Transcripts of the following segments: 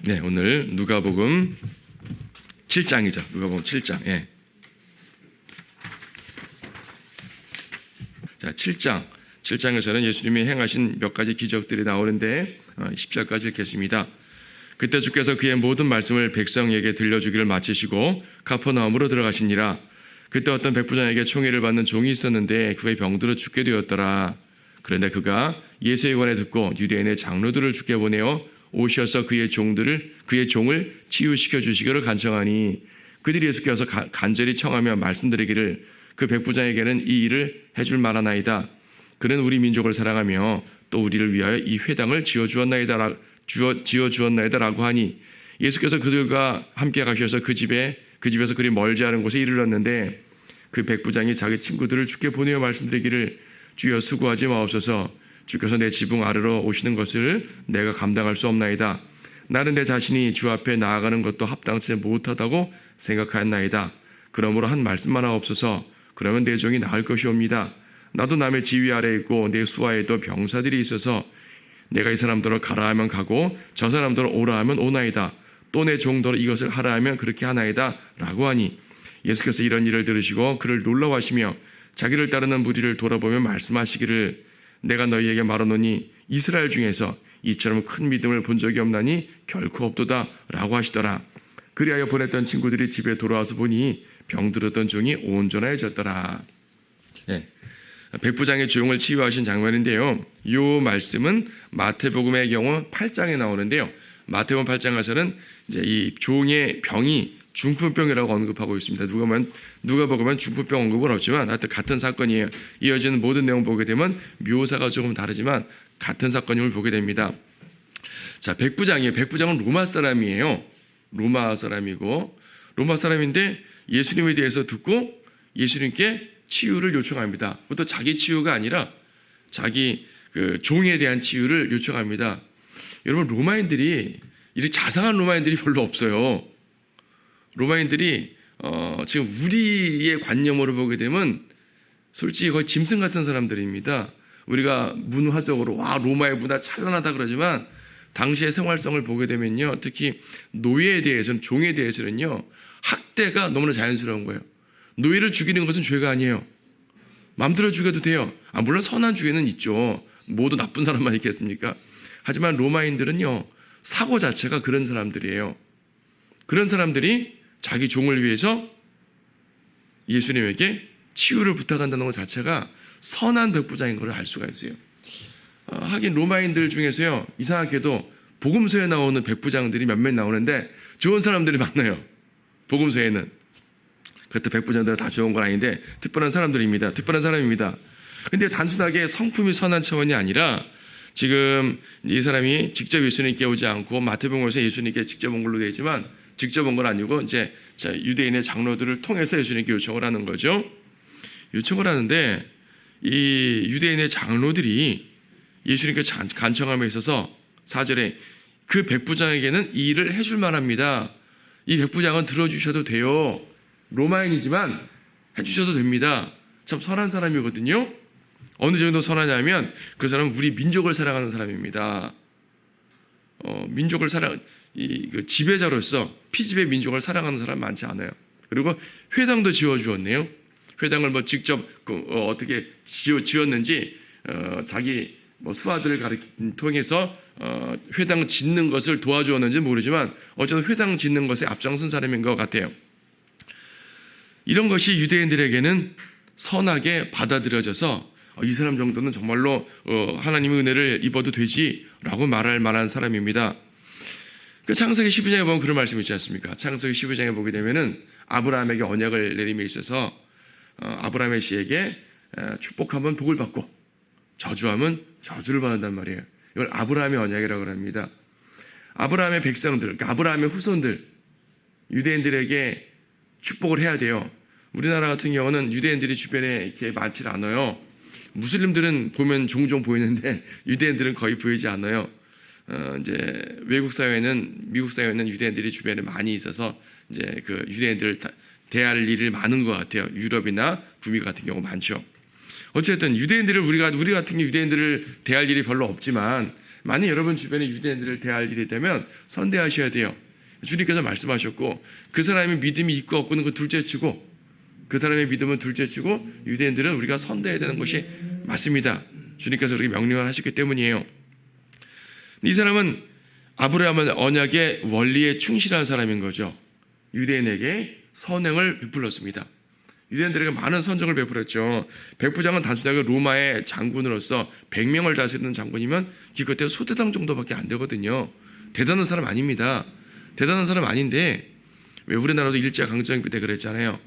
네, 오늘 누가복음 7장이죠. 누가복음 7장. 예. 자, 7장에서는 예수님이 행하신 몇 가지 기적들이 나오는데 10절까지 읽겠습니다. 그때 주께서 그의 모든 말씀을 백성에게 들려주기를 마치시고 가퍼나움으로 들어가시니라. 그때 어떤 백부장에게 총애를 받는 종이 있었는데 그의 병들어 죽게 되었더라. 그런데 그가 예수의 권에 듣고 유대인의 장로들을 주께 보내어 오셔서 그의 종을 치유시켜 주시기를 간청하니 그들이 예수께서 간절히 청하며 말씀드리기를 그 백부장에게는 이 일을 해줄 만하나이다. 그는 우리 민족을 사랑하며 또 우리를 위하여 이 회당을 지어주었나이다라고 하니 예수께서 그들과 함께 가셔서 그 집에서 그리 멀지 않은 곳에 이르렀는데 그 백부장이 자기 친구들을 주께 보내어 말씀드리기를 주여 수고하지 마옵소서. 주께서 내 지붕 아래로 오시는 것을 내가 감당할 수 없나이다. 나는 내 자신이 주 앞에 나아가는 것도 합당치 못하다고 생각하였나이다. 그러므로 한 말씀만 하옵소서. 그러면 내 종이 나을 것이옵니다. 나도 남의 지휘 아래 있고 내 수하에도 병사들이 있어서 내가 이 사람들을 가라 하면 가고 저 사람들을 오라 하면 오나이다. 또 내 종들을 이것을 하라 하면 그렇게 하나이다. 라고 하니 예수께서 이런 일을 들으시고 그를 놀라워하시며 자기를 따르는 무리를 돌아보며 말씀하시기를 내가 너희에게 말하노니 이스라엘 중에서 이처럼 큰 믿음을 본 적이 없나니 결코 없도다 라고 하시더라. 그리하여 보냈던 친구들이 집에 돌아와서 보니 병들었던 종이 온전해졌더라. 네. 백부장의 종을 치유하신 장면인데요. 이 말씀은 마태복음의 경우 8장에 나오는데요. 마태복음 8장에서는 이제 이 종의 병이 중풍병이라고 언급하고 있습니다. 누가 보면 중풍병 언급은 없지만 하여튼 같은 사건이에요. 이어지는 모든 내용 보게 되면 묘사가 조금 다르지만 같은 사건임을 보게 됩니다. 자, 백부장이에요. 백부장은 로마 사람이에요. 로마 사람이고 로마 사람인데 예수님에 대해서 듣고 예수님께 치유를 요청합니다. 또 자기 치유가 아니라 자기 그 종에 대한 치유를 요청합니다. 여러분 로마인들이 이렇게 자상한 로마인들이 별로 없어요. 로마인들이 지금 우리의 관념으로 보게 되면 솔직히 거의 짐승 같은 사람들입니다. 우리가 문화적으로 와 로마의 문화 찬란하다 그러지만 당시의 생활성을 보게 되면요, 특히 노예에 대해서는 종에 대해서는요 학대가 너무나 자연스러운 거예요. 노예를 죽이는 것은 죄가 아니에요. 마음대로 죽여도 돼요. 물론 선한 주에는 있죠. 모두 나쁜 사람만 있겠습니까? 하지만 로마인들은요 사고 자체가 그런 사람들이에요. 그런 사람들이 자기 종을 위해서 예수님에게 치유를 부탁한다는 것 자체가 선한 백부장인 걸 알 수가 있어요. 하긴 로마인들 중에서요 이상하게도 복음서에 나오는 백부장들이 몇몇 나오는데 좋은 사람들이 많아요. 복음서에는. 그것도 백부장들은 다 좋은 건 아닌데 특별한 사람입니다. 근데 단순하게 성품이 선한 차원이 아니라 지금 이 사람이 직접 예수님께 오지 않고 마태복음에서 예수님께 직접 온 걸로 되어 있지만 직접 온 건 아니고 이제 유대인의 장로들을 통해서 예수님께 요청을 하는 거죠. 요청을 하는데 이 유대인의 장로들이 예수님께 간청함에 있어서 4절에 그 백부장에게는 이 일을 해줄 만합니다. 이 백부장은 들어주셔도 돼요. 로마인이지만 해주셔도 됩니다. 참 선한 사람이거든요. 어느 정도 선하냐면 그 사람은 우리 민족을 사랑하는 사람입니다. 민족을 그 지배자로서 피지배 민족을 사랑하는 사람 많지 않아요. 그리고 회당도 지어주었네요. 회당을 직접 어떻게 지었는지 자기 수하들을 통해서 회당 짓는 것을 도와주었는지 모르지만 어쨌든 회당 짓는 것에 앞장선 사람인 것 같아요. 이런 것이 유대인들에게는 선하게 받아들여져서 이 사람 정도는 정말로 하나님의 은혜를 입어도 되지라고 말할 만한 사람입니다. 그 창세기 12장에 보면 그런 말씀이 있지 않습니까? 창세기 12장에 보게 되면은 아브라함에게 언약을 내림에 있어서 아브라함의 씨에게 축복하면 복을 받고 저주하면 저주를 받는단 말이에요. 이걸 아브라함의 언약이라고 합니다. 아브라함의 백성들, 그러니까 아브라함의 후손들, 유대인들에게 축복을 해야 돼요. 우리나라 같은 경우는 유대인들이 주변에 이렇게 많지 않아요. 무슬림들은 보면 종종 보이는데 유대인들은 거의 보이지 않아요. 이제 미국 사회에는 유대인들이 주변에 많이 있어서 이제 그 유대인들을 대할 일이 많은 것 같아요. 유럽이나 북미 같은 경우 많죠. 어쨌든 유대인들을 우리 같은 유대인들을 대할 일이 별로 없지만 만약 여러분 주변에 유대인들을 대할 일이 되면 선대하셔야 돼요. 주님께서 말씀하셨고 그 사람의 믿음이 있고 없고는 그 둘째치고 그 사람의 믿음은 둘째치고 유대인들은 우리가 선대해야 되는 것이 맞습니다. 주님께서 그렇게 명령을 하셨기 때문이에요. 이 사람은 아브라함의 언약의 원리에 충실한 사람인 거죠. 유대인에게 선행을 베풀었습니다. 유대인들에게 많은 선정을 베풀었죠. 백부장은 단순하게 로마의 장군으로서 100명을 다스리는 장군이면 기껏해 소대장 정도밖에 안 되거든요. 대단한 사람 아닙니다. 대단한 사람 아닌데 왜 우리나라도 일제강점기 때 그랬잖아요.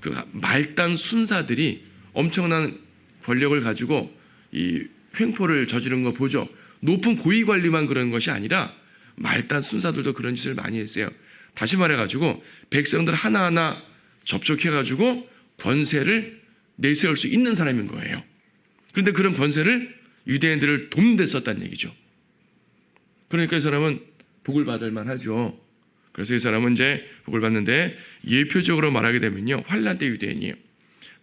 그 말단 순사들이 엄청난 권력을 가지고 이 횡포를 저지른 거 보죠. 높은 고위 관리만 그런 것이 아니라 말단 순사들도 그런 짓을 많이 했어요. 다시 말해가지고 백성들 하나하나 접촉해가지고 권세를 내세울 수 있는 사람인 거예요. 그런데 그런 권세를 유대인들을 돕는 데 썼다는 얘기죠. 그러니까 이 사람은 복을 받을 만하죠. 그래서 이 사람은 이제 복을 받는데 예표적으로 말하게 되면요, 환난 때 유대인이에요.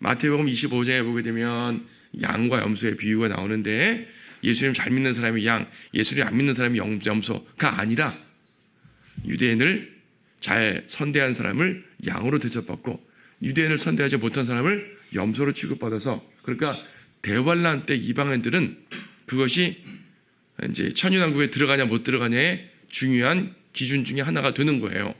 마태복음 25장에 보게 되면 양과 염소의 비유가 나오는데 예수님 잘 믿는 사람이 양, 예수님 안 믿는 사람이 염소가 아니라 유대인을 잘 선대한 사람을 양으로 대접받고 유대인을 선대하지 못한 사람을 염소로 취급받아서, 그러니까 대환란 때 이방인들은 그것이 이제 천유난국에 들어가냐 못 들어가냐의 중요한 기준 중에 하나가 되는 거예요.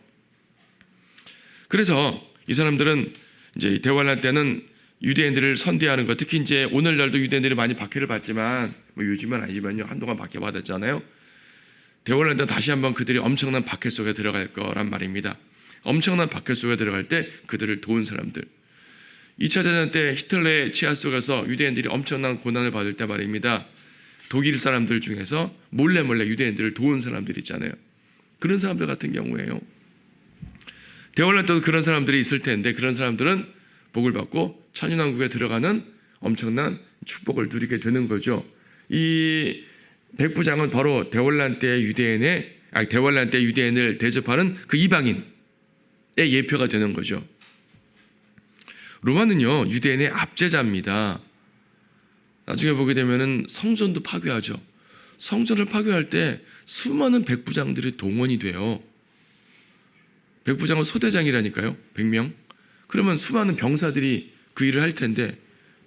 그래서 이 사람들은 이제 대환란 때는 유대인들을 선대하는 것, 특히 이제 오늘날도 유대인들이 많이 박해를 받지만 뭐 요즘은 아니지만요, 한동안 박해 받았잖아요. 대환란 때는 다시 한번 그들이 엄청난 박해 속에 들어갈 거란 말입니다. 엄청난 박해 속에 들어갈 때 그들을 도운 사람들. 2차 대전 때 히틀러의 치하 속에서 유대인들이 엄청난 고난을 받을 때 말입니다. 독일 사람들 중에서 몰래 유대인들을 도운 사람들 있잖아요. 그런 사람들 같은 경우에요. 대환란 때도 그런 사람들이 있을 텐데 그런 사람들은 복을 받고 천연왕국에 들어가는 엄청난 축복을 누리게 되는 거죠. 이 백부장은 바로 대환란 때 유대인을 대접하는 그 이방인의 예표가 되는 거죠. 로마는요, 유대인의 압제자입니다. 나중에 보게 되면은 성전도 파괴하죠. 성전을 파괴할 때 수많은 백부장들이 동원이 돼요. 백부장은 소대장이라니까요. 100명. 그러면 수많은 병사들이 그 일을 할 텐데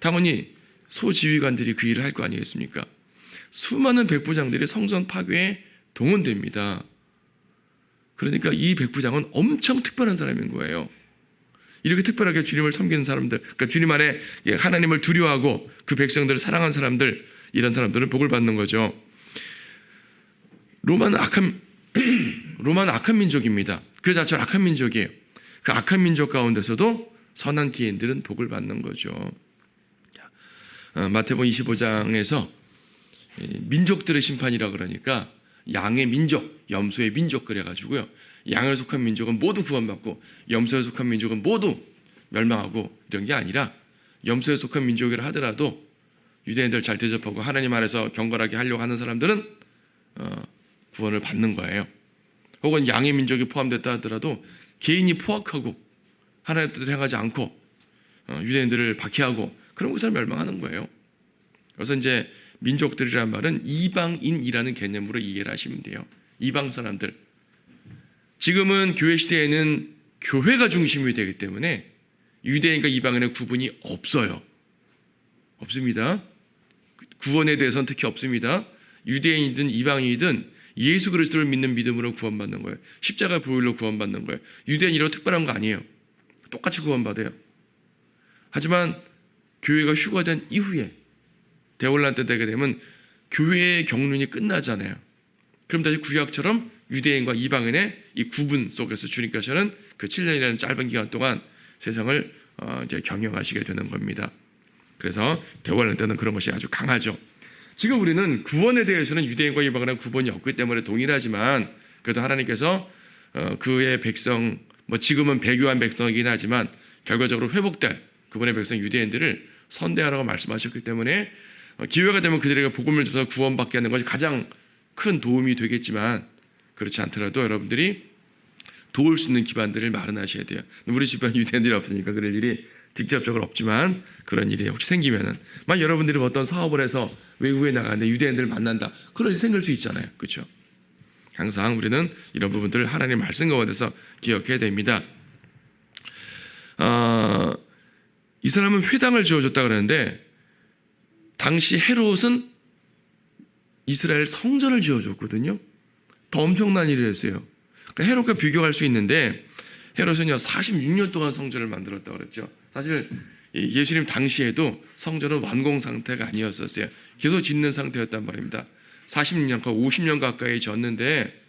당연히 소지휘관들이 그 일을 할 거 아니겠습니까? 수많은 백부장들이 성전 파괴에 동원됩니다. 그러니까 이 백부장은 엄청 특별한 사람인 거예요. 이렇게 특별하게 주님을 섬기는 사람들, 그러니까 주님 안에 하나님을 두려워하고 그 백성들을 사랑한 사람들, 이런 사람들은 복을 받는 거죠. 로마는 악한 민족입니다. 그 자체로 악한 민족이에요. 그 악한 민족 가운데서도 선한 기인들은 복을 받는 거죠. 마태복음 25장에서 민족들의 심판이라 그러니까 양의 민족, 염소의 민족 그래가지고요. 양에 속한 민족은 모두 구원받고 염소에 속한 민족은 모두 멸망하고 이런 게 아니라 염소에 속한 민족이라 하더라도 유대인들 잘 대접하고 하나님 안에서 경건하게 하려고 하는 사람들은 구원을 받는 거예요. 혹은 양의 민족이 포함됐다 하더라도 개인이 포악하고 하나님의 뜻을 행하지 않고 유대인들을 박해하고 그런 곳에서 멸망하는 거예요. 그래서 이제 민족들이란 말은 이방인이라는 개념으로 이해를 하시면 돼요. 이방 사람들. 지금은 교회 시대에는 교회가 중심이 되기 때문에 유대인과 이방인의 구분이 없어요. 없습니다. 구원에 대해서는 특히 없습니다. 유대인이든 이방인이든 예수 그리스도를 믿는 믿음으로 구원받는 거예요. 십자가 보혈로 구원받는 거예요. 유대인이라고 특별한 거 아니에요. 똑같이 구원받아요. 하지만 교회가 휴거된 이후에 대환란 때 되게 되면 교회의 경륜이 끝나잖아요. 그럼 다시 구약처럼 유대인과 이방인의 이 구분 속에서 주님께서는 그 7년이라는 짧은 기간 동안 세상을 이제 경영하시게 되는 겁니다. 그래서 대환란 때는 그런 것이 아주 강하죠. 지금 우리는 구원에 대해서는 유대인과 이방인의 구분이 없기 때문에 동일하지만 그래도 하나님께서 그의 백성, 뭐 지금은 배교한 백성이긴 하지만 결과적으로 회복될 그분의 백성 유대인들을 선대하라고 말씀하셨기 때문에 기회가 되면 그들에게 복음을 줘서 구원받게 하는 것이 가장 큰 도움이 되겠지만 그렇지 않더라도 여러분들이 도울 수 있는 기반들을 마련하셔야 돼요. 우리 주변에 유대인들이 없으니까 그럴 일이 직접적으로 없지만 그런 일이 혹시 생기면은 만약 여러분들이 어떤 사업을 해서 외국에 나가는데 유대인들을 만난다. 그럴 일 생길 수 있잖아요. 그렇죠? 항상 우리는 이런 부분들을 하나님의 말씀 가운데서 기억해야 됩니다. 이 사람은 회당을 지어줬다 그러는데 당시 헤롯은 이스라엘 성전을 지어줬거든요. 더 엄청난 일을 했어요. 그러니까 헤롯과 비교할 수 있는데 헤롯은요 46년 동안 성전을 만들었다고 그랬죠. 사실 예수님 당시에도 성전은 완공 상태가 아니었었어요. 계속 짓는 상태였단 말입니다. 40년, 50년 가까이 졌는데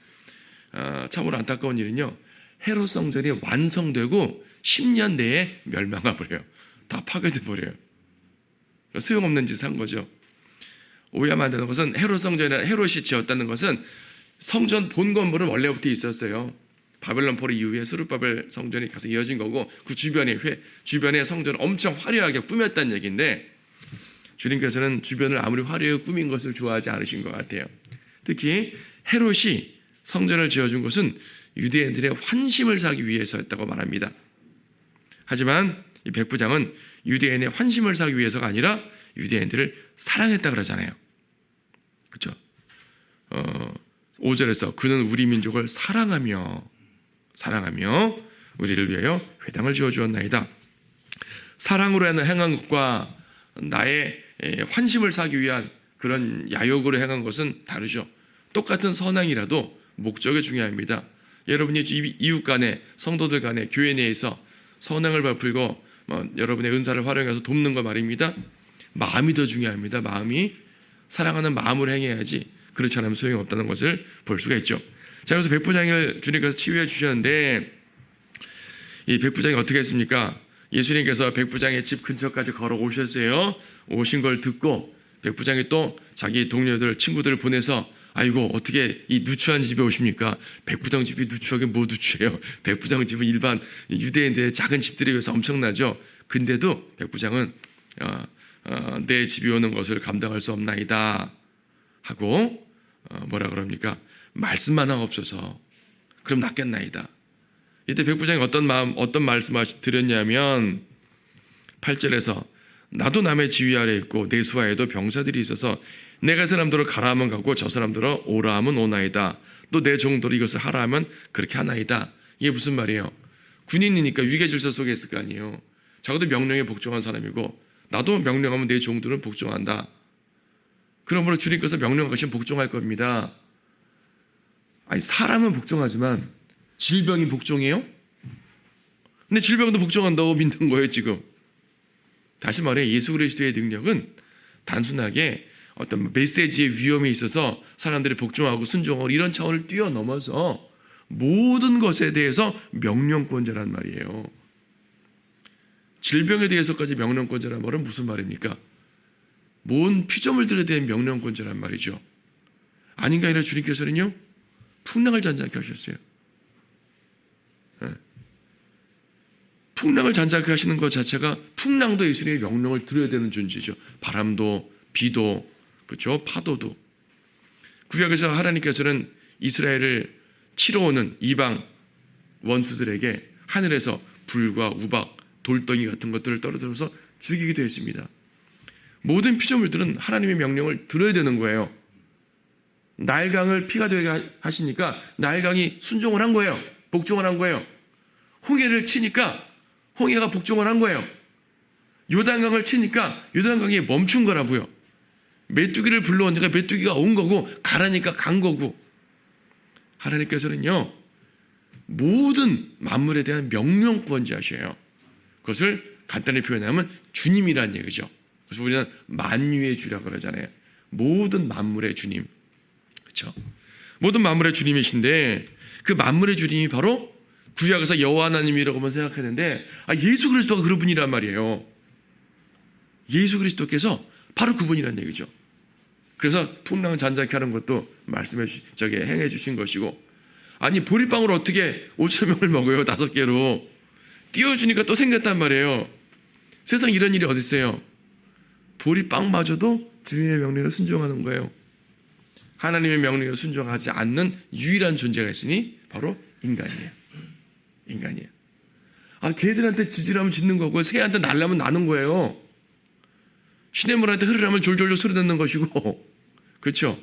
참으로 안타까운 일은요. 헤롯 성전이 완성되고 10년 내에 멸망해 버려요. 다 파괴돼 버려요. 소용없는 짓을 한 거죠. 오해하면 안 되는 것은 헤롯 성전이나 헤롯이 지었다는 것은 성전 본 건물은 원래부터 있었어요. 바벨론 포로 이후에 스룹바벨 성전이 계속 이어진 거고 그 주변에 성전을 엄청 화려하게 꾸몄다는 얘기인데 주님께서는 주변을 아무리 화려하게 꾸민 것을 좋아하지 않으신 것 같아요. 특히 헤롯이 성전을 지어준 것은 유대인들의 환심을 사기 위해서였다고 말합니다. 하지만 이 백부장은 유대인의 환심을 사기 위해서가 아니라 유대인들을 사랑했다 그러잖아요. 그렇죠? 5절에서 그는 우리 민족을 사랑하며 우리를 위하여 회당을 지어주었나이다. 사랑으로 행한 것과 나의 환심을 사기 위한 그런 야욕으로 행한 것은 다르죠. 똑같은 선행이라도 목적이 중요합니다. 여러분이 이웃 간에 성도들 간에 교회 내에서 선행을 베풀고 여러분의 은사를 활용해서 돕는 거 말입니다. 마음이 더 중요합니다. 마음이 사랑하는 마음으로 행해야지 그렇지 않으면 소용이 없다는 것을 볼 수가 있죠. 자, 그래서 백부장을 주님께서 치유해 주셨는데 이 백부장이 어떻게 했습니까? 예수님께서 백부장의 집 근처까지 걸어오셨어요. 오신 걸 듣고 백부장이 또 자기 동료들, 친구들을 보내서 아이고 어떻게 이 누추한 집에 오십니까? 백부장 집이 누추하게 뭐 누추해요? 백부장 집은 일반 유대인들의 작은 집들에 비해서 엄청나죠. 근데도 백부장은 내 집이 오는 것을 감당할 수 없나이다 하고 뭐라 그럽니까? 말씀만 하옵소서. 그럼 낫겠나이다. 이때 백부장이 어떤 말씀을 드렸냐면 8절에서 나도 남의 지휘 아래 있고 내 수하에도 병사들이 있어서 내가 사람들을 가라 하면 가고 저 사람들을 오라 하면 오나이다. 또 내 종들이 이것을 하라 하면 그렇게 하나이다. 이게 무슨 말이에요? 군인이니까 위계 질서 속에 있을 거 아니에요. 자기도 명령에 복종한 사람이고 나도 명령하면 내 종들은 복종한다. 그러므로 주님께서 명령하시면 복종할 겁니다. 아니 사람은 복종하지만 질병이 복종해요? 근데 질병도 복종한다고 믿는 거예요 지금. 다시 말해 예수 그리스도의 능력은 단순하게 어떤 메시지의 위험에 있어서 사람들이 복종하고 순종하고 이런 차원을 뛰어넘어서 모든 것에 대해서 명령권자란 말이에요. 질병에 대해서까지 명령권자란 말은 무슨 말입니까? 뭔 피조물들에 대한 명령권자란 말이죠. 아닌가 아니라 주님께서는요 풍랑을 잔잔케 하셨어요. 풍랑을 잔잔케 하시는 것 자체가 풍랑도 예수님의 명령을 들어야 되는 존재죠. 바람도 비도 그렇죠? 파도도. 구약에서 하나님께서는 이스라엘을 치러 오는 이방 원수들에게 하늘에서 불과 우박, 돌덩이 같은 것들을 떨어뜨려서 죽이기도 했습니다. 모든 피조물들은 하나님의 명령을 들어야 되는 거예요. 나일강을 피가 되게 하시니까 나일강이 순종을 한 거예요. 복종을 한 거예요. 홍해를 치니까 홍해가 복종을 한 거예요. 요단강을 치니까 요단강이 멈춘 거라고요. 메뚜기를 불러오니까 메뚜기가 온 거고 가라니까 간 거고. 하나님께서는요 모든 만물에 대한 명령권자셔요. 그것을 간단히 표현하면 주님이란 얘기죠. 그래서 우리는 만유의 주라고 그러잖아요. 모든 만물의 주님. 그렇죠? 모든 만물의 주님이신데 그 만물의 주님이 바로 구약에서 여호와 하나님이라고만 생각했는데 예수 그리스도가 그런 분이란 말이에요. 예수 그리스도께서 바로 그분이란 얘기죠. 그래서 풍랑을 잔잔케 하는 것도 행해 주신 것이고 아니 보리빵으로 어떻게 5,000명을 먹어요? 5개로 띄워주니까 또 생겼단 말이에요. 세상 이런 일이 어디 있어요? 보리빵마저도 주님의 명령에 순종하는 거예요. 하나님의 명령에 순종하지 않는 유일한 존재가 있으니 바로 인간이에요. 인간이에요. 개들한테 짖으라면 짖는 거고 새한테 날라면 나는 거예요. 시냇물한테 흐르라면 졸졸졸 소리 듣는 것이고 그렇죠?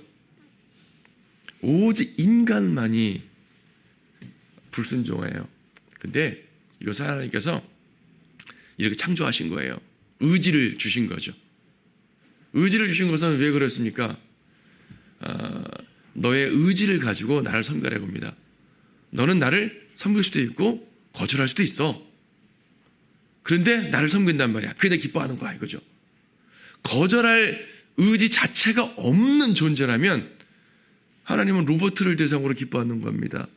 오직 인간만이 불순종해요. 근데 이것을 하나님께서 이렇게 창조하신 거예요. 의지를 주신 거죠. 의지를 주신 것은 왜 그렇습니까? 너의 의지를 가지고 나를 섬겨라 봅니다. 너는 나를 섬길 수도 있고 거절할 수도 있어. 그런데 나를 섬긴단 말이야. 그게 내 기뻐하는 거야 이거죠. 거절할 의지 자체가 없는 존재라면 하나님은 로봇을 대상으로 기뻐하는 겁니다.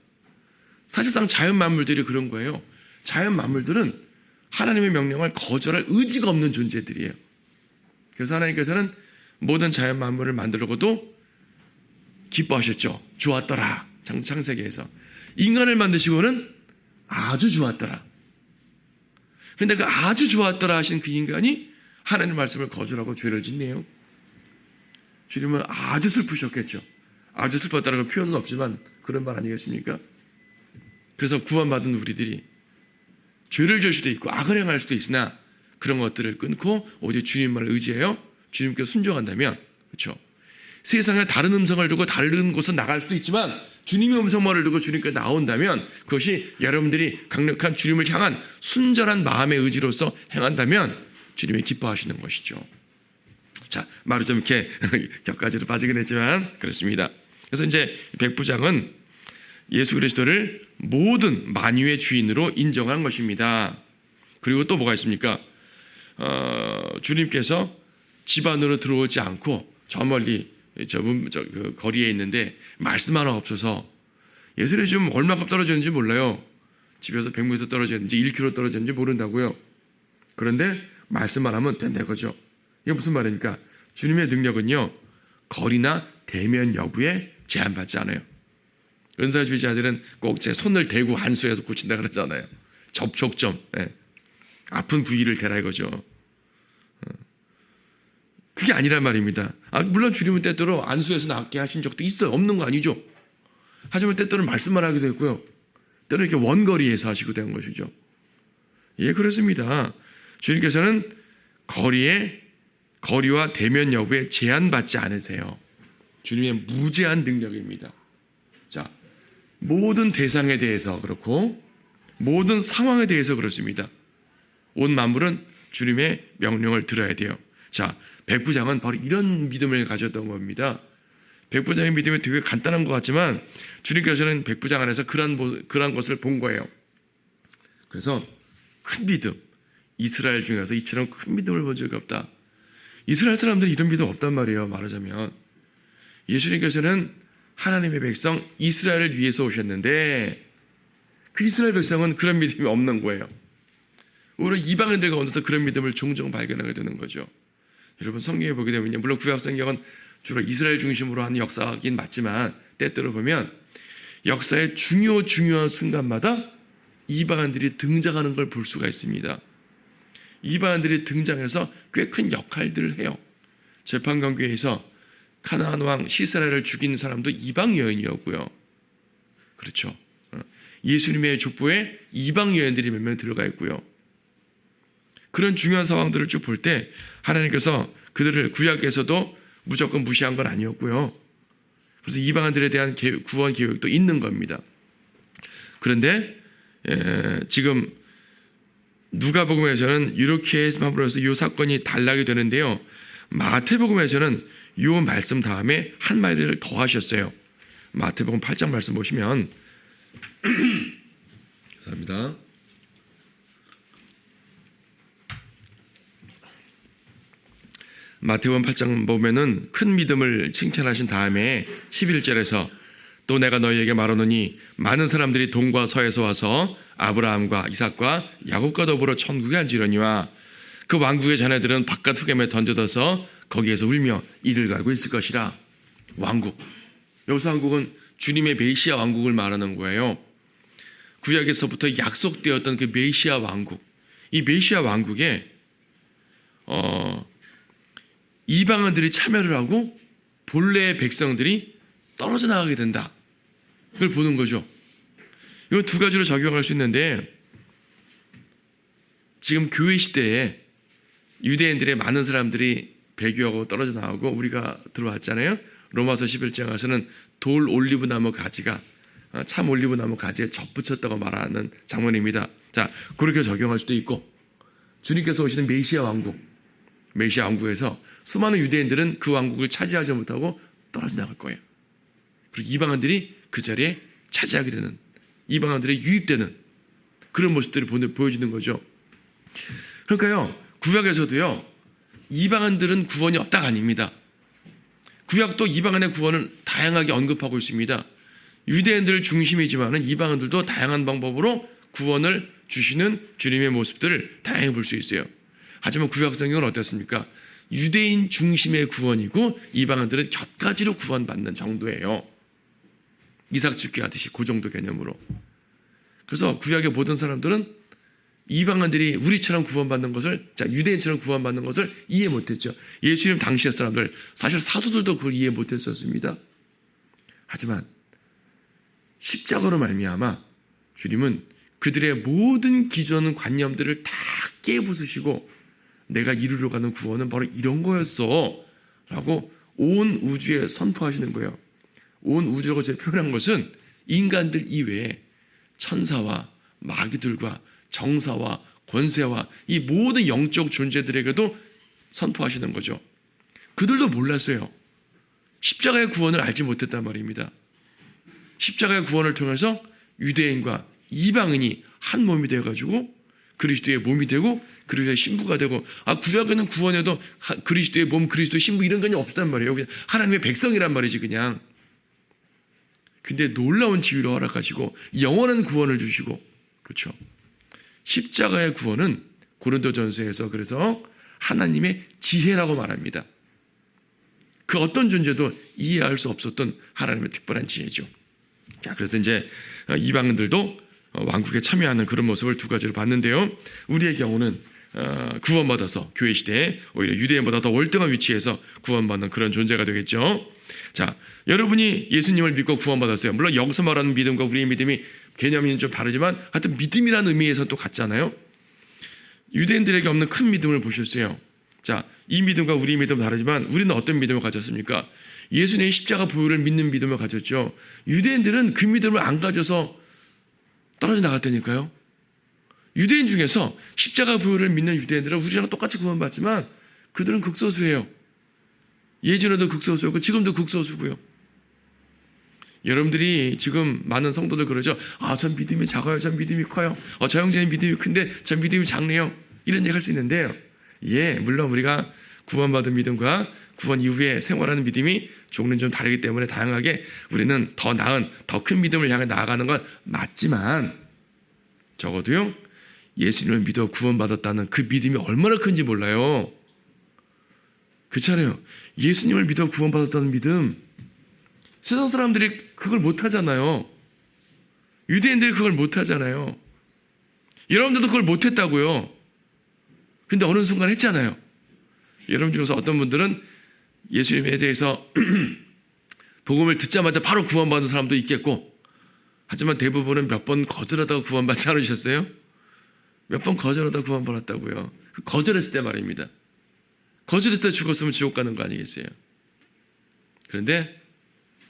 사실상 자연 만물들이 그런 거예요. 자연 만물들은 하나님의 명령을 거절할 의지가 없는 존재들이에요. 그래서 하나님께서는 모든 자연 만물을 만들고도 기뻐하셨죠. 좋았더라. 창세기에서. 인간을 만드시고는 아주 좋았더라. 그런데 그 아주 좋았더라 하신 그 인간이 하나님의 말씀을 거절하고 죄를 짓네요. 주님은 아주 슬프셨겠죠. 아주 슬펐다는 표현은 없지만 그런 말 아니겠습니까? 그래서 구원받은 우리들이 죄를 질 수도 있고 악을 행할 수도 있으나 그런 것들을 끊고 오직 주님만을 의지해요. 주님께 순종한다면, 그렇죠? 세상에 다른 음성을 두고 다른 곳으로 나갈 수도 있지만 주님의 음성만을 두고 주님께 나온다면 그것이 여러분들이 강력한 주님을 향한 순전한 마음의 의지로서 행한다면 주님이 기뻐하시는 것이죠. 자, 말을 좀 이렇게 격가지로 빠지긴 했지만 그렇습니다. 그래서 이제 백부장은 예수 그리스도를 모든 만유의 주인으로 인정한 것입니다. 그리고 또 뭐가 있습니까? 주님께서 집 안으로 들어오지 않고 저 멀리 그 거리에 있는데 말씀 하나 없어서 예수님이 지금 얼마큼 떨어졌는지 몰라요. 집에서 100m 떨어졌는지 1km 떨어졌는지 모른다고요. 그런데 말씀만 하면 된다 거죠. 이게 무슨 말입니까? 주님의 능력은요, 거리나 대면 여부에 제한받지 않아요. 은사주의자들은 꼭 제 손을 대고 안수해서 고친다 그러잖아요. 접촉점, 아픈 부위를 대라 이거죠. 그게 아니란 말입니다. 물론 주님은 때때로 안수해서 낫게 하신 적도 있어요. 없는 거 아니죠. 하지만 때때로 말씀만 하기도 했고요. 때로 이렇게 원거리에서 하시기도 한 것이죠. 예, 그렇습니다. 주님께서는 거리와 대면 여부에 제한받지 않으세요. 주님의 무제한 능력입니다. 자, 모든 대상에 대해서 그렇고 모든 상황에 대해서 그렇습니다. 온 만물은 주님의 명령을 들어야 돼요. 자, 백부장은 바로 이런 믿음을 가졌던 겁니다. 백부장의 믿음이 되게 간단한 것 같지만 주님께서는 백부장 안에서 그러한 것을 본 거예요. 그래서 큰 믿음, 이스라엘 중에서 이처럼 큰 믿음을 본 적이 없다. 이스라엘 사람들이 이런 믿음 없단 말이에요. 말하자면 예수님께서는 하나님의 백성 이스라엘을 위해서 오셨는데 그 이스라엘 백성은 그런 믿음이 없는 거예요. 오히려 이방인들 가운데서 그런 믿음을 종종 발견하게 되는 거죠. 여러분 성경에 보게 되면요, 물론 구약 성경은 주로 이스라엘 중심으로 하는 역사긴 맞지만 때때로 보면 역사의 중요한 순간마다 이방인들이 등장하는 걸 볼 수가 있습니다. 이방인들이 등장해서 꽤 큰 역할들을 해요. 재판경계에서 가나안 왕 시스라를 죽인 사람도 이방 여인이었고요. 그렇죠. 예수님의 족보에 이방 여인들이 몇 명 들어가 있고요. 그런 중요한 상황들을 쭉 볼 때 하나님께서 그들을 구약에서도 무조건 무시한 건 아니었고요. 그래서 이방인들에 대한 구원 계획도 있는 겁니다. 그런데 지금 누가복음에서는 이렇게 함으로써 이 사건이 달라게 되는데요. 마태복음에서는 이 말씀 다음에 한 마디를 더 하셨어요. 마태복음 8장 말씀 보시면 감사합니다. 마태복음 8장 보면은 큰 믿음을 칭찬하신 다음에 11절에서 또 내가 너희에게 말하노니 많은 사람들이 동과 서에서 와서 아브라함과 이삭과 야곱과 더불어 천국에 앉으려니와 그 왕국의 자네들은 바깥 흑암에 던져져서 거기에서 울며 이를 갈고 있을 것이라. 왕국, 여기서 왕국은 주님의 메시아 왕국을 말하는 거예요. 구약에서부터 약속되었던 그 메시아 왕국, 이 메시아 왕국에 이방인들이 참여를 하고 본래의 백성들이 떨어져 나가게 된다. 그걸 보는 거죠. 이거 두 가지로 적용할 수 있는데, 지금 교회 시대에 유대인들의 많은 사람들이 배교하고 떨어져 나오고 우리가 들어왔잖아요. 로마서 11장에서는 돌 올리브 나무 가지가 참 올리브 나무 가지에 접붙였다고 말하는 장면입니다. 자, 그렇게 적용할 수도 있고, 주님께서 오시는 메시아 왕국에서 수많은 유대인들은 그 왕국을 차지하지 못하고 떨어져 나갈 거예요. 그리고 이방인들이 그 자리에 차지하게 되는, 이방인들이 유입되는 그런 모습들이 보여지는 거죠. 그러니까요, 구약에서도요, 이방인들은 구원이 없다가 아닙니다. 구약도 이방인의 구원을 다양하게 언급하고 있습니다. 유대인들 중심이지만은 이방인들도 다양한 방법으로 구원을 주시는 주님의 모습들을 다양히 볼 수 있어요. 하지만 구약 성경은 어떻습니까? 유대인 중심의 구원이고 이방인들은 곁가지로 구원받는 정도예요. 이삭 죽게 하듯이 그 정도 개념으로. 그래서 구약의 모든 사람들은 이방인들이 우리처럼 구원받는 것을, 유대인처럼 구원받는 것을 이해 못했죠. 예수님 당시의 사람들, 사실 사도들도 그걸 이해 못했었습니다. 하지만 십자가로 말미암아 주님은 그들의 모든 기존 관념들을 다 깨부수시고 내가 이루러 가는 구원은 바로 이런 거였어 라고 온 우주에 선포하시는 거예요. 온 우주라고 제가 표현한 것은 인간들 이외에 천사와 마귀들과 정사와 권세와 이 모든 영적 존재들에게도 선포하시는 거죠. 그들도 몰랐어요. 십자가의 구원을 알지 못했단 말입니다. 십자가의 구원을 통해서 유대인과 이방인이 한 몸이 되어가지고 그리스도의 몸이 되고 그리스도의 신부가 되고, 구약에는 구원에도 그리스도의 몸, 그리스도의 신부 이런 개념이 없었단 말이에요. 그냥 하나님의 백성이란 말이지 그냥. 근데 놀라운 지위로 허락하시고 영원한 구원을 주시고, 그렇죠. 십자가의 구원은 고린도전서에서 그래서 하나님의 지혜라고 말합니다. 그 어떤 존재도 이해할 수 없었던 하나님의 특별한 지혜죠. 자, 그래서 이제 이방인들도 왕국에 참여하는 그런 모습을 두 가지로 봤는데요. 우리의 경우는 구원받아서 교회 시대에 오히려 유대인보다 더 월등한 위치에서 구원받는 그런 존재가 되겠죠. 자, 여러분이 예수님을 믿고 구원받았어요. 물론 여기서 말하는 믿음과 우리의 믿음이 개념이 좀 다르지만 하여튼 믿음이라는 의미에서 또 같잖아요. 유대인들에게 없는 큰 믿음을 보셨어요. 자, 이 믿음과 우리의 믿음은 다르지만 우리는 어떤 믿음을 가졌습니까? 예수님의 십자가 보혈을 믿는 믿음을 가졌죠. 유대인들은 그 믿음을 안 가져서 떨어져 나갔다니까요. 유대인 중에서 십자가 보혈을 믿는 유대인들은 우리랑 똑같이 구원받지만 그들은 극소수예요. 예전에도 극소수였고 지금도 극소수고요. 여러분들이 지금 많은 성도들 그러죠. 전 믿음이 작아요. 전 믿음이 커요. 저 형제는 믿음이 큰데 전 믿음이 작네요. 이런 얘기 할 수 있는데요. 물론 우리가 구원받은 믿음과 구원 이후에 생활하는 믿음이 종류는 좀 다르기 때문에 다양하게 우리는 더 나은, 더 큰 믿음을 향해 나아가는 건 맞지만 적어도요, 예수님을 믿어 구원받았다는 그 믿음이 얼마나 큰지 몰라요. 그렇잖아요. 예수님을 믿어 구원받았다는 믿음, 세상 사람들이 그걸 못하잖아요. 유대인들이 그걸 못하잖아요. 여러분들도 그걸 못했다고요. 근데 어느 순간 했잖아요. 여러분 중에서 어떤 분들은 예수님에 대해서 복음을 듣자마자 바로 구원받은 사람도 있겠고, 하지만 대부분은 몇 번 거절하다가 구원받지 않으셨어요? 몇 번 거절하다가 구원받았다고요. 거절했을 때 말입니다. 거절했을 때 죽었으면 지옥 가는 거 아니겠어요? 그런데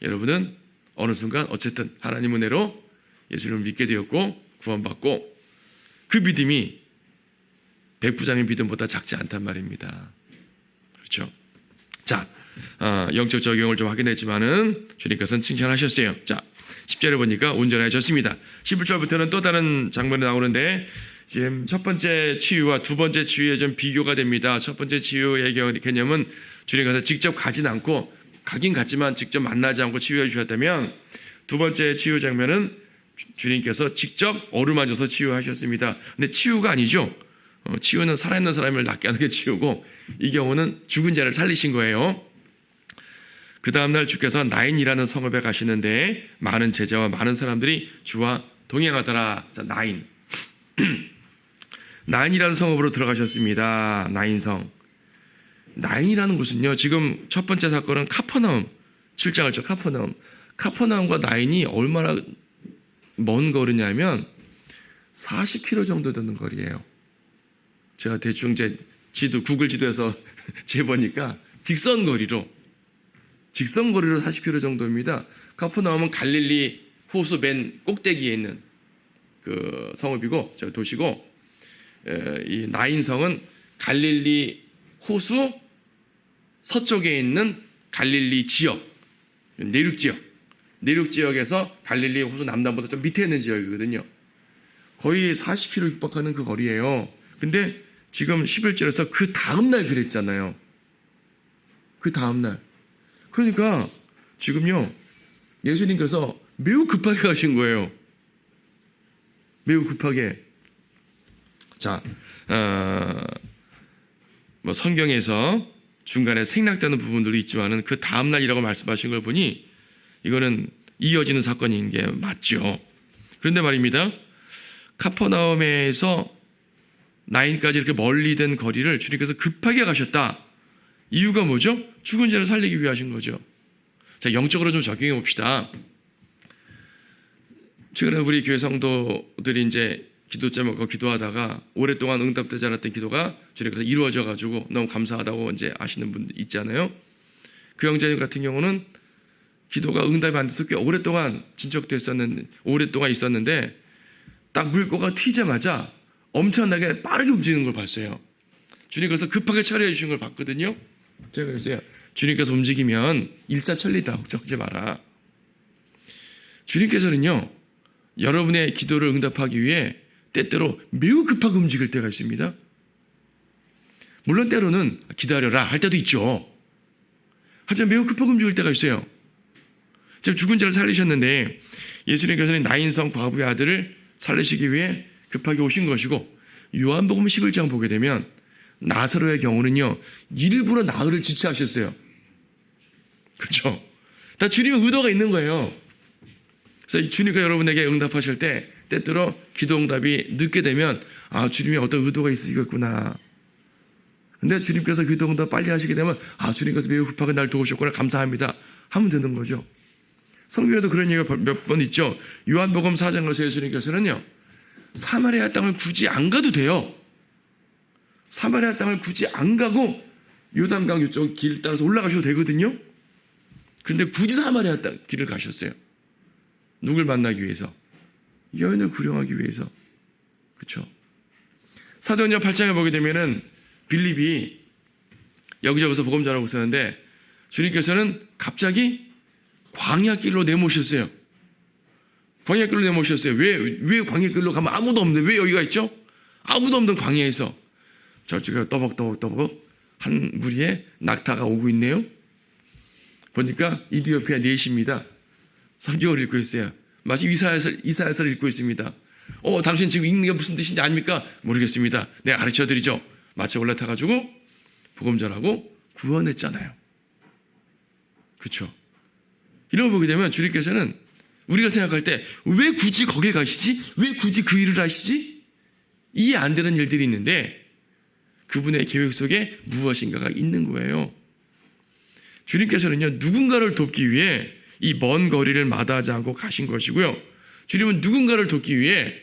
여러분은 어느 순간 어쨌든 하나님 은혜로 예수님을 믿게 되었고 구원받고, 그 믿음이 백부장의 믿음보다 작지 않단 말입니다. 그렇죠? 자, 영적 적용을 좀 확인했지만은 주님께서는 칭찬하셨어요. 자, 10절에 보니까 온전해졌습니다. 11절부터는 또 다른 장면이 나오는데, 지금 첫 번째 치유와 두 번째 치유의 좀 비교가 됩니다. 첫 번째 치유의 개념은 주님께서 직접 가진 않고, 가긴 갔지만 직접 만나지 않고 치유해 주셨다면, 두 번째 치유 장면은 주님께서 직접 어루만져서 치유하셨습니다. 근데 치유가 아니죠. 치유는 살아있는 사람을 낫게 하는 게 치유고, 이 경우는 죽은 자를 살리신 거예요. 그 다음날 주께서 나인이라는 성읍에 가시는데 많은 제자와 많은 사람들이 주와 동행하더라. 자, 나인. 나인이라는 성읍으로 들어가셨습니다. 나인성. 나인이라는 곳은요, 지금 첫 번째 사건은 카퍼나움, 7장을 쳐 카퍼나움. 카퍼나움과 나인이 얼마나 먼 거리냐면 40km 정도 되는 거리예요. 제가 대충 제 구글 지도에서 재보니까 직선 거리로 40km 정도입니다. 카퍼나움은 갈릴리 호수 맨 꼭대기에 있는 그 성읍이고, 저 도시고, 이 나인성은 갈릴리 호수 서쪽에 있는 갈릴리 지역, 내륙 지역에서 갈릴리 호수 남단보다 좀 밑에 있는 지역이거든요. 거의 40km 육박하는 그 거리예요. 근데 지금 11절에서 그 다음날 그랬잖아요. 그 다음날. 그러니까 지금요, 예수님께서 매우 급하게 가신 거예요. 매우 급하게. 자, 뭐 성경에서 중간에 생략되는 부분들이 있지만은 그 다음날이라고 말씀하신 걸 보니 이거는 이어지는 사건인 게 맞죠. 그런데 말입니다. 카퍼나움에서 나인까지 이렇게 멀리 된 거리를 주님께서 급하게 가셨다. 이유가 뭐죠? 죽은 자를 살리기 위해 하신 거죠. 자, 영적으로 좀 적용해 봅시다. 최근에 우리 교회 성도들이 이제 기도 제목과 기도하다가 오랫동안 응답되지 않았던 기도가 주님께서 이루어져 가지고 너무 감사하다고 이제 아시는 분들 있잖아요. 그 형제님 같은 경우는 기도가 응답이 안 돼서 꽤 오랫동안 오랫동안 있었는데 딱 물고가 튀자마자 엄청나게 빠르게 움직이는 걸 봤어요. 주님께서 급하게 처리해 주신 걸 봤거든요. 제가 그랬어요. 주님께서 움직이면 일사천리다. 걱정하지 마라. 주님께서는요, 여러분의 기도를 응답하기 위해 때때로 매우 급하게 움직일 때가 있습니다. 물론 때로는 기다려라 할 때도 있죠. 하지만 매우 급하게 움직일 때가 있어요. 지금 죽은 자를 살리셨는데 예수님께서는 나인성 과부의 아들을 살리시기 위해 급하게 오신 것이고, 요한복음 11장 보게 되면 나사로의 경우는요, 일부러 나흘을 지체하셨어요. 그렇죠? 다 주님의 의도가 있는 거예요. 그래서 주님과 여러분에게 응답하실 때 때때로 기도 응답이 늦게 되면 주님이 어떤 의도가 있으시겠구나. 근데 주님께서 기도 응답 빨리 하시게 되면 주님께서 매우 급하게 날 도우셨구나, 감사합니다 하면 되는 거죠. 성경에도 그런 얘기가 몇 번 있죠. 요한복음 4장에서 예수님께서는요, 사마리아 땅을 굳이 안 가도 돼요. 사마리아 땅을 굳이 안 가고 요단강 이쪽 길 따라서 올라가셔도 되거든요. 그런데 굳이 사마리아 땅 길을 가셨어요. 누굴 만나기 위해서? 여인을 구령하기 위해서. 그렇죠? 사도행전 8장에 보게 되면은 빌립이 여기저기서 복음 전하고 있었는데 주님께서는 갑자기 광야길로 내모셨어요. 광야길로 내모셨어요. 왜 광야길로 가면 아무도 없는데 왜 여기가 있죠? 아무도 없는 광야에서 저쪽에 떠벅떠벅 한 무리의 낙타가 오고 있네요. 보니까 이디오피아 넷입니다. 성경을 읽고 있어요. 마치 이사야서를 읽고 있습니다. 당신 지금 읽는 게 무슨 뜻인지 아닙니까? 모르겠습니다. 내가 가르쳐드리죠. 마차 올라타가지고 복음 전하고 구원했잖아요. 그렇죠? 이런 거 보게 되면 주님께서는 우리가 생각할 때 왜 굳이 거길 가시지? 왜 굳이 그 일을 하시지? 이해 안 되는 일들이 있는데 그분의 계획 속에 무엇인가가 있는 거예요. 주님께서는요, 누군가를 돕기 위해 이 먼 거리를 마다하지 않고 가신 것이고요. 주님은 누군가를 돕기 위해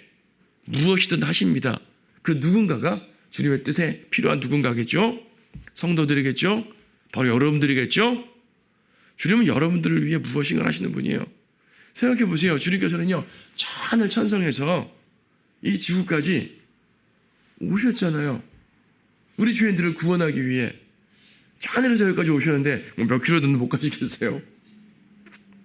무엇이든 하십니다. 그 누군가가 주님의 뜻에 필요한 누군가겠죠? 성도들이겠죠? 바로 여러분들이겠죠? 주님은 여러분들을 위해 무엇인가 하시는 분이에요. 생각해 보세요. 주님께서는요, 저 하늘 천성에서 이 지구까지 오셨잖아요. 우리 죄인들을 구원하기 위해 저 하늘에서 여기까지 오셨는데 몇 킬로든 못 가시겠어요?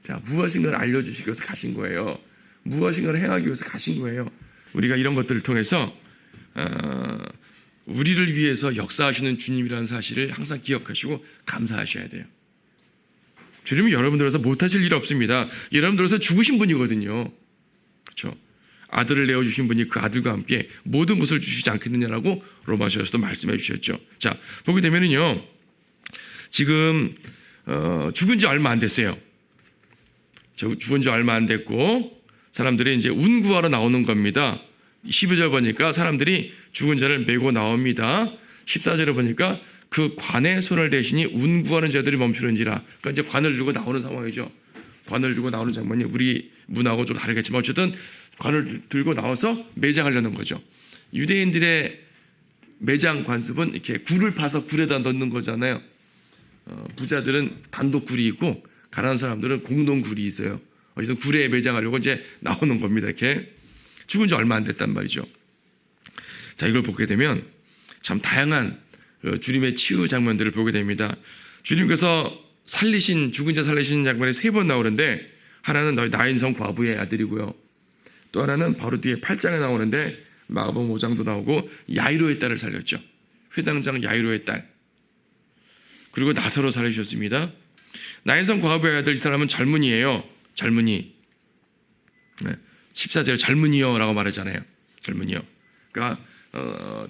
자, 무엇인가를 알려주시기 위해서 가신 거예요. 무엇인가를 행하기 위해서 가신 거예요. 우리가 이런 것들을 통해서 우리를 위해서 역사하시는 주님이라는 사실을 항상 기억하시고 감사하셔야 돼요. 주님은 여러분들에서 못하실 일 없습니다. 여러분들에서 죽으신 분이거든요. 그렇죠? 아들을 내어주신 분이 그 아들과 함께 모든 것을 주시지 않겠느냐라고 로마서에서도 말씀해 주셨죠. 자, 보게 되면은요, 지금 죽은 지 얼마 안 됐어요. 죽은 지 얼마 안 됐고 사람들이 이제 운구하러 나오는 겁니다. 12절 보니까 사람들이 죽은 자를 메고 나옵니다. 14절에 보니까 그 관에 손을 대시니 운구하는 자들이 멈추는지라. 그러니까 이제 관을 들고 나오는 상황이죠. 관을 들고 나오는 장면이 우리 문화하고 좀 다르겠지만 어쨌든 관을 들고 나와서 매장하려는 거죠. 유대인들의 매장 관습은 이렇게 굴을 파서 굴에다 넣는 거잖아요. 부자들은 단독 굴이 있고 가난한 사람들은 공동 굴이 있어요. 어쨌든 굴에 매장하려고 이제 나오는 겁니다. 이렇게 죽은 지 얼마 안 됐단 말이죠. 자, 이걸 보게 되면 참 다양한 주님의 치유 장면들을 보게 됩니다. 주님께서 죽은 자 살리신 장면이 3번 나오는데, 하나는 나인성 과부의 아들이고요. 또 하나는 바로 뒤에 8장에 나오는데 마가복음 5장도 나오고 야이로의 딸을 살렸죠. 회당장 야이로의 딸. 그리고 나사로 살리셨습니다. 나인성 과부의 아들, 이 사람은 젊은이에요. 젊은이. 14절에 젊은이요라고 말하잖아요. 젊은이요. 그러니까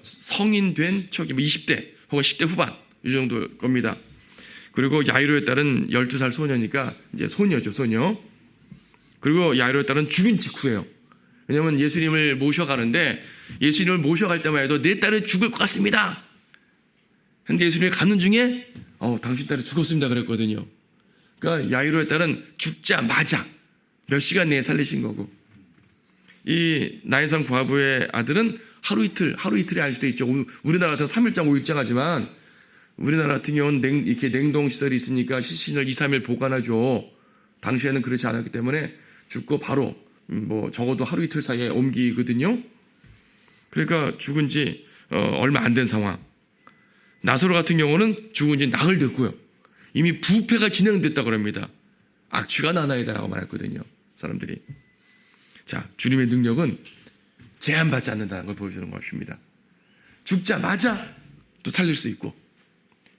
성인 된 초기 20대 혹은 10대 후반 이 정도 겁니다. 그리고 야이로의 딸은 12살 소녀니까 이제 소녀죠, 소녀. 그리고 야이로의 딸은 죽인 직후예요. 왜냐하면 예수님을 모셔가는데 예수님을 모셔갈 때만 해도 내 딸은 죽을 것 같습니다. 근데 예수님이 가는 중에 당신 딸이 죽었습니다 그랬거든요. 그러니까 야이로의 딸은 죽자마자 몇 시간 내에 살리신 거고, 이 나인성 과부의 아들은 하루 이틀이 아닐 수도 있죠. 우리나라 같은 3일장 5일장 하지만 우리나라 같은 경우는 이렇게 냉동시설이 있으니까 시신을 2, 3일 보관하죠. 당시에는 그렇지 않았기 때문에 죽고 바로 적어도 하루 이틀 사이에 옮기거든요. 그러니까 죽은 지 얼마 안 된 상황. 나사로 같은 경우는 죽은 지 나흘 됐고요. 이미 부패가 진행됐다고 합니다. 악취가 나나이다라고 말했거든요, 사람들이. 자, 주님의 능력은 제한받지 않는다는 걸 보여주는 것입니다. 죽자마자 또 살릴 수 있고,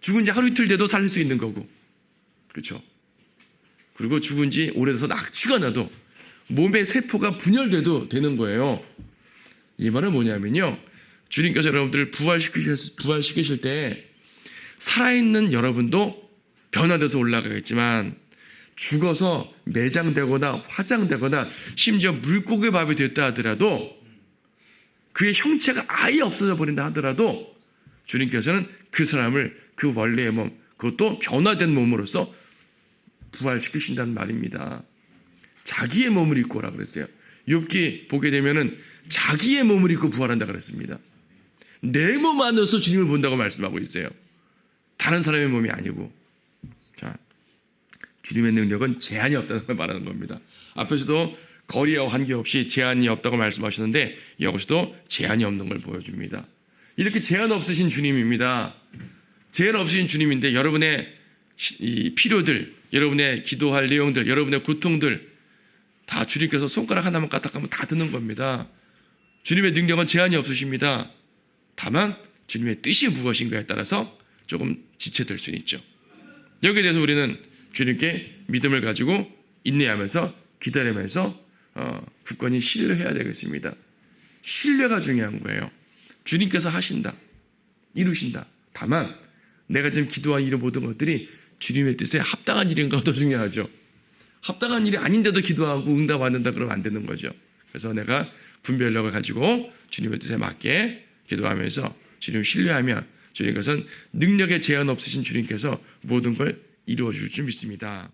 죽은 지 하루 이틀 돼도 살릴 수 있는 거고, 그렇죠? 그리고 죽은 지 오래돼서 악취가 나도 몸의 세포가 분열돼도 되는 거예요. 이 말은 뭐냐면요, 주님께서 여러분들을 부활시키실 때 살아있는 여러분도 변화돼서 올라가겠지만 죽어서 매장되거나 화장되거나 심지어 물고기 밥이 됐다 하더라도, 그의 형체가 아예 없어져 버린다 하더라도 주님께서는 그 사람을 그 원래의 몸, 그것도 변화된 몸으로서 부활시키신다는 말입니다. 자기의 몸을 입고 오라 그랬어요. 욥기 보게 되면은 자기의 몸을 입고 부활한다 그랬습니다. 내 몸 안에서 주님을 본다고 말씀하고 있어요. 다른 사람의 몸이 아니고. 자, 주님의 능력은 제한이 없다는 걸 말하는 겁니다. 앞에서도 거리와 관계없이 제한이 없다고 말씀하셨는데 여기서도 제한이 없는 걸 보여줍니다. 이렇게 제한 없으신 주님입니다. 제한 없으신 주님인데 여러분의 이 필요들, 여러분의 기도할 내용들, 여러분의 고통들 다 주님께서 손가락 하나만 까딱하면 다 듣는 겁니다. 주님의 능력은 제한이 없으십니다. 다만 주님의 뜻이 무엇인가에 따라서 조금 지체될 수는 있죠. 여기에 대해서 우리는 주님께 믿음을 가지고 인내하면서 기다리면서 굳건히 신뢰해야 되겠습니다. 신뢰가 중요한 거예요. 주님께서 하신다, 이루신다. 다만 내가 지금 기도한 이런 모든 것들이 주님의 뜻에 합당한 일인가 더 중요하죠. 합당한 일이 아닌데도 기도하고 응답 안 된다 그러면 안 되는 거죠. 그래서 내가 분별력을 가지고 주님의 뜻에 맞게 기도하면서 주님을 신뢰하면 주님께서는 능력에 제한 없으신 주님께서 모든 걸 이루어 줄 줄 믿습니다.